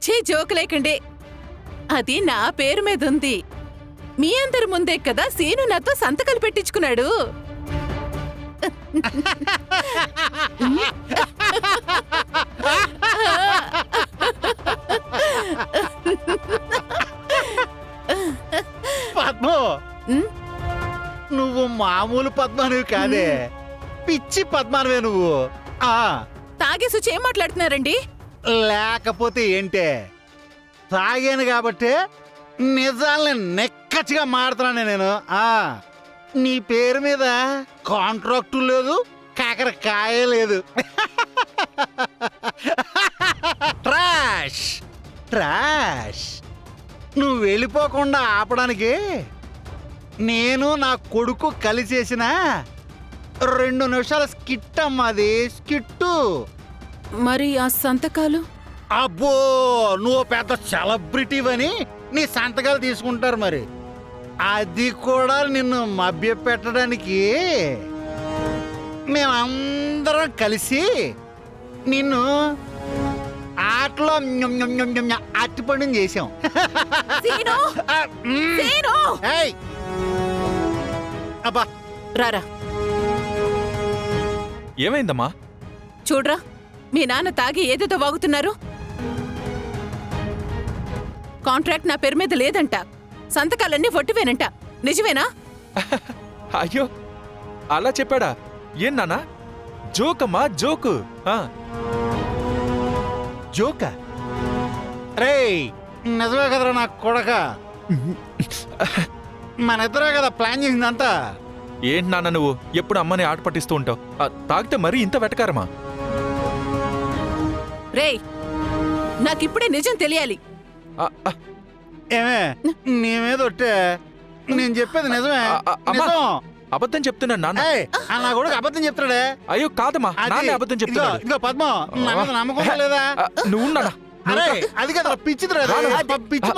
ఛీ జోకులేకండి. అది నా పేరు మీద ఉంది. మీ అందరి ముందే కదా సీను నాతో సంతకాలు పెట్టించుకున్నాడు. పద్మ, నువ్వు మామూలు పద్మానివి కాదే, పిచ్చి పద్మానివే నువ్వు. తాగేసి ఏం మాట్లాడుతున్నారండి? లేకపోతే ఏంటే, తాగాను కాబట్టి నిజాల్ని నెక్కచ్చిగా మాడుతున్నాను నేను. నీ పేరు మీద కాంట్రాక్టు లేదు, కాకరకాయ లేదు. Trash trash. నువ్వు వెళ్ళిపోకుండా ఆపడానికి నేను నా కొడుకు కలిసేసిన 2 నిమిషాల స్కిట్ అమ్మాది, స్కిట్టు. మరి ఆ సంతకాలు? అబ్బో, నువ్వు పెద్ద సెలబ్రిటీవని నీ సంతకాలు తీసుకుంటారు. మరి అది కూడా నిన్ను మభ్య పెట్టడానికి మేమందరం కలిసి నిన్ను ఆటలో అట్టిపండు చేసాం. అబ్బా రారా. ఏమైందమ్మా? చూడ్రా, మీ నాన్న తాగి ఏదేదో వాగుతున్నారు. కాంట్రాక్ట్ నా పేరు మీద లేదంట, సంతకాలన్నీ ఒట్టివేనంట. నిజమేనా? అయ్యో, అలా చెప్పాడా? ఏం నాన్నా? జోకమ్మా, జోకు. జోకా? రేయ్, నిజమే కదరా నా కొడక. మన ఇద్దరే కదా ప్లాన్ చేసిందంతా. ఏంటి నాన్న నువ్వు ఎప్పుడు అమ్మని ఆట పట్టిస్తూ ఉంటావు? తాగితే మరీ ఇంత వెటకారమా? రేయ్, నాకిప్పుడే నిజం తెలియాలి. ఏమే, నీ మీద ఒట్టే, నేను చెప్పేది నిజమే. నిజం. అబద్ధం చెప్తున్నాను నాన్న. నా కొడుకు అబద్ధం చెప్తాడే. అయ్యో కాదమ్మా, నాన్న అబద్ధం చెప్తున్నాడు. ఇదిగో పద్మ, నా మీద నమ్మకం లేదా? నువ్వు నాన్న. అరే అది కదా పిచ్చిదిరా, పిచ్చి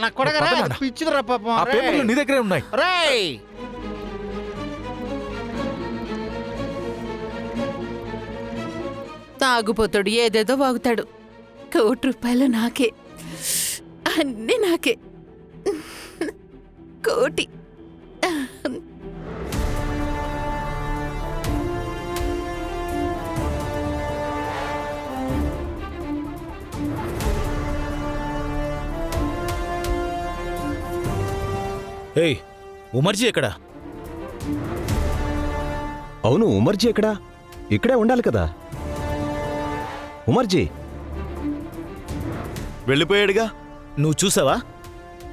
నా కొడక పిచ్చిదిరా పాపం. ఆ పేపర్లు నీ దగ్గరే ఉన్నాయి. రేయ్, తాగుపోతాడు, ఏదేదో వాగుతాడు. ₹1 నాకే, అన్నీ నాకే. కోటి. ఏయ్, ఉమర్జీ ఎక్కడా? అవును, ఉమర్జీ ఎక్కడా? ఇక్కడే ఉండాలి కదా. ఉమర్జీ వెళ్ళిపోయాడుగా. నువ్వు చూసావా?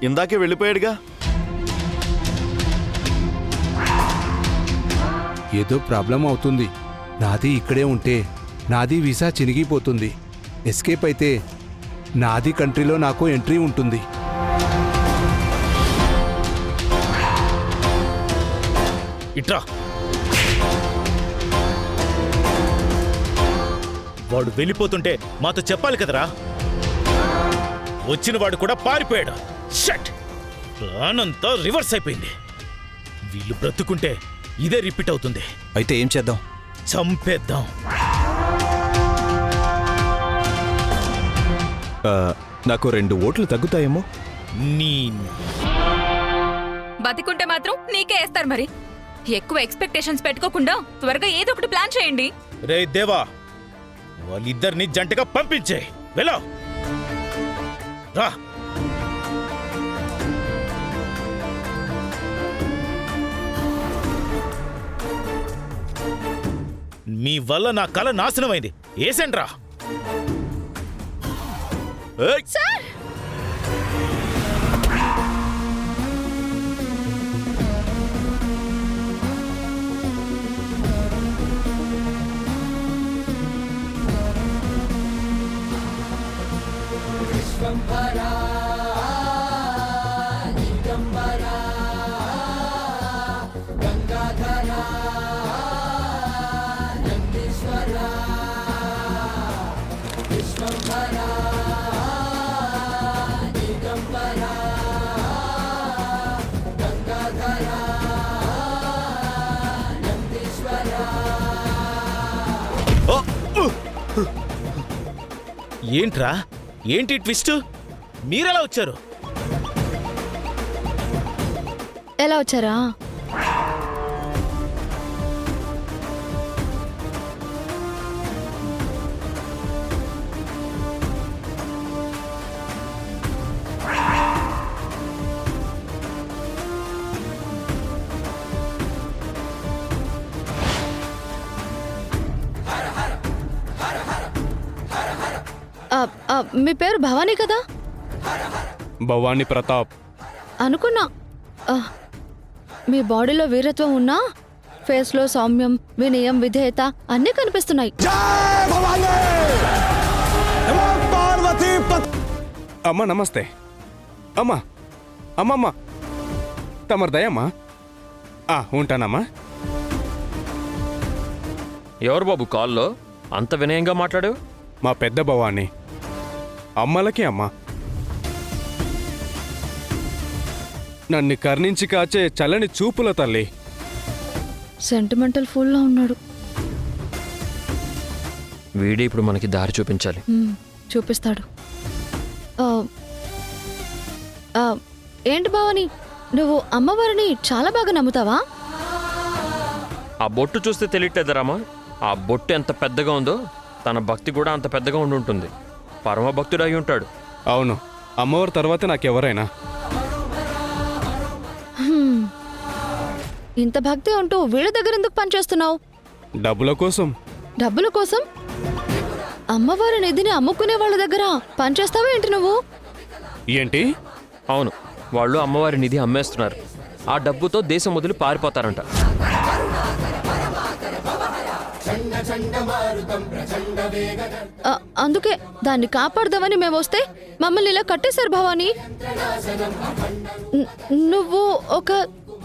ఇందాకే వెళ్ళిపోయాడుగా. ఏదో ప్రాబ్లం అవుతుంది. నాది ఇక్కడే ఉంటే నాది వీసా చినిగిపోతుంది. ఎస్కేప్ అయితే నాది కంట్రీలో నాకు ఎంట్రీ ఉంటుంది. ఇట్రా. వాడు వెళ్ళిపోతుంటే మాతో చెప్పాలి కదరా. వచ్చిన వాడు కూడా పారిపోయాడు. షట్, ప్లానంతా రివర్స్ అయిపోయింది. వీళ్ళు బ్రతుకుంటే ఇదే రిపీట్ అవుతుంది. అయితే ఏం చేద్దాం? చంపేద్దాం. నాకు 2 ఓట్లు తగ్గుతాయేమో. నీ బతికుంటే మాత్రం నీకే వేస్తారు. మరి ఎక్కువ ఎక్స్పెక్టేషన్స్ పెట్టుకోకుండా త్వరగా ఏదో ఒకటి ప్లాన్ చేయండి. రే దేవా, వాళ్ళిద్దరిని జంటగా పంపించే. వెళ్ళా రా. మీ వల్ల నా కళ నాశనమైంది. ఏసండ్రా. ఏంట్రా ఏంటి ట్విస్ట్? మీరెలా వచ్చారు? ఎలా వచ్చారా? మీ పేరు భవానీ కదా? భవానీ ప్రతాప్. అనుకున్నా. మీ బాడీలో వీరత్వం ఉన్నా ఫేస్లో సౌమ్యం, వినయం, విధేయత అన్నీ కనిపిస్తున్నాయి. అమ్మా నమస్తే. అమ్మా అమ్మమ్మ తమరు దయమ్మా. ఉంటానమ్మా. ఎవరు బాబు కాల్లో అంత వినయంగా మాట్లాడు? మా పెద్ద భవానీ, అమ్మలకి అమ్మ. నన్ను కర్ణించి కాచే చల్లని చూపుల తల్లి. సెంటిమెంటల్ ఫుల్లా ఉన్నాడు. వీడి ఇప్పుడు మనకి దారి చూపించాలి. చూపిస్తాడు. ఏంటి భవానీ, నువ్వు అమ్మవారిని చాలా బాగా నమ్ముతావా? ఆ బొట్టు చూస్తే తెలియట్లేదరామా? ఆ బొట్టు ఎంత పెద్దగా ఉందో తన భక్తి కూడా అంత పెద్దగా ఉండుంటుంది. పరమ భక్తుడు అయి ఉంటాడు. అవును, అమ్మవారి తర్వాత నాకెవరైనా. ఇంత భక్తి ఉంటూ వీళ్ళ దగ్గర ఎందుకు పనిచేస్తున్నావు? డబ్బుల కోసం. డబ్బుల కోసం? అమ్మవారి నిధిని అమ్ముకునే వాళ్ళ దగ్గర పనిచేస్తావా ఏంటి నువ్వు? ఏంటి? అవును, వాళ్ళు అమ్మవారి నిధి అమ్మేస్తున్నారు. ఆ డబ్బుతో దేశం వదిలి పారిపోతారంట. అందుకే దాన్ని కాపాడదామని మేము వస్తే మమ్మల్ని ఇలా కట్టేశారు భవానీ. నువ్వు ఒక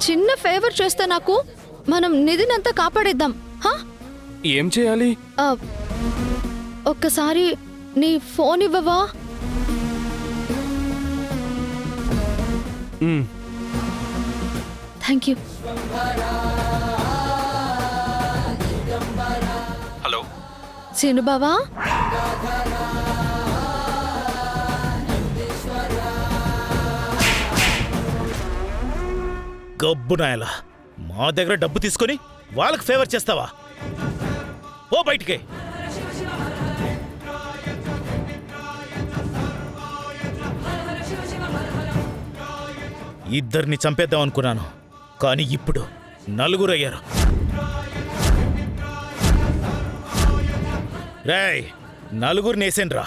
చిన్న ఫేవర్ చేస్తే నాకు, మనం నిధినంతా కాపాడేద్దాం. ఏం చేయాలి? ఒక్కసారి నీ ఫోన్ ఇవ్వవా? Thank you. హలో సీను బావా, గబ్బు నాయలా, మా దగ్గర డబ్బు తీసుకొని వాళ్ళకి ఫేవర్ చేస్తావా? ఓ బయటికే. ఇద్దరిని చంపేద్దాం అనుకున్నాను, కానీ ఇప్పుడు నలుగురు అయ్యారు. రేయ్, నలుగురిని వేసేండ్రా.